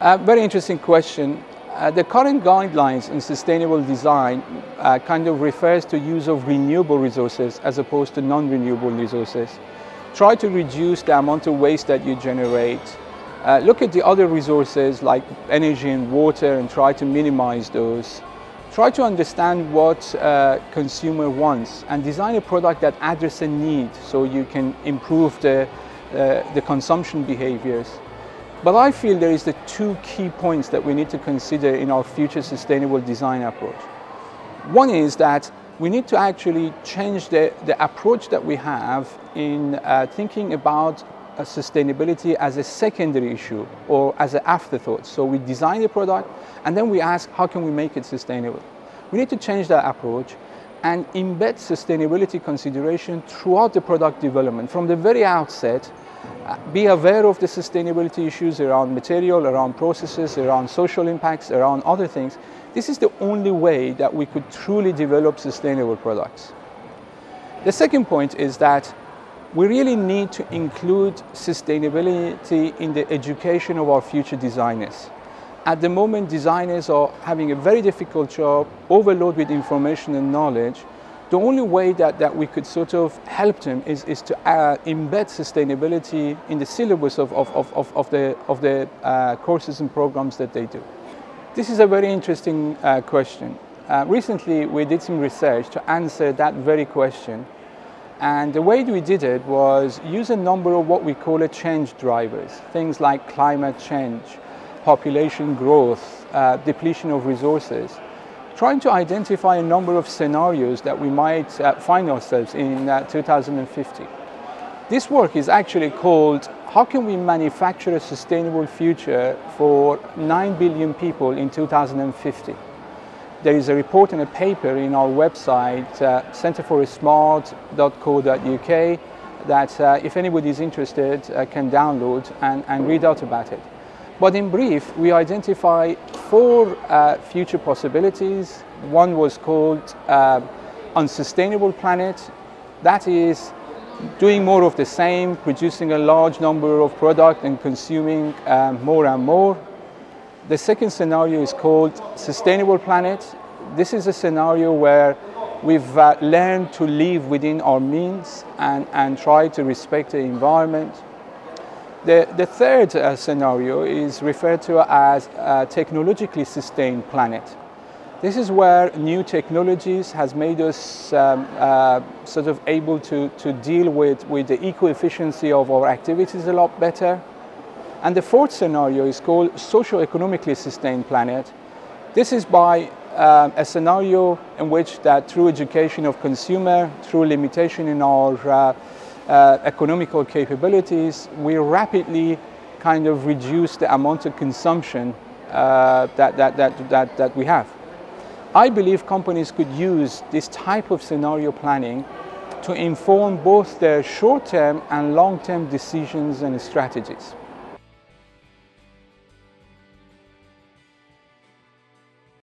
Very interesting question. The current guidelines in sustainable design kind of refers to use of renewable resources as opposed to non-renewable resources. Try to reduce the amount of waste that you generate. Look at the other resources like energy and water and try to minimize those. Try to understand what consumer wants and design a product that addresses a need so you can improve the consumption behaviors. But I feel there is the two key points that we need to consider in our future sustainable design approach. One is that we need to actually change the approach that we have in thinking about sustainability as a secondary issue or as an afterthought. So we design a product and then we ask, how can we make it sustainable? We need to change that approach and embed sustainability consideration throughout the product development. From the very outset, be aware of the sustainability issues around material, around processes, around social impacts, around other things. This is the only way that we could truly develop sustainable products. The second point is that we really need to include sustainability in the education of our future designers. At the moment, designers are having a very difficult job, overloaded with information and knowledge. The only way that we could sort of help them is to embed sustainability in the syllabus of the courses and programs that they do. This is a very interesting question. Recently, we did some research to answer that very question. And the way we did it was use a number of what we call change drivers, things like climate change, population growth, depletion of resources, trying to identify a number of scenarios that we might find ourselves in 2050. This work is actually called, how can we manufacture a sustainable future for 9 billion people in 2050? There is a report and a paper in our website, centrosmart.co.uk, that if anybody is interested can download and read out about it. But in brief, we identify 4 future possibilities. One was called unsustainable planet. That is doing more of the same, producing a large number of products and consuming more and more. The second scenario is called sustainable planet. This is a scenario where we've learned to live within our means and try to respect the environment. The third scenario is referred to as a technologically sustained planet. This is where new technologies has made us sort of able to deal with the eco-efficiency of our activities a lot better. And the fourth scenario is called socio-economically sustained planet. This is by a scenario in which that through education of consumer, through limitation in our economical capabilities, we rapidly kind of reduce the amount of consumption that we have. I believe companies could use this type of scenario planning to inform both their short-term and long-term decisions and strategies.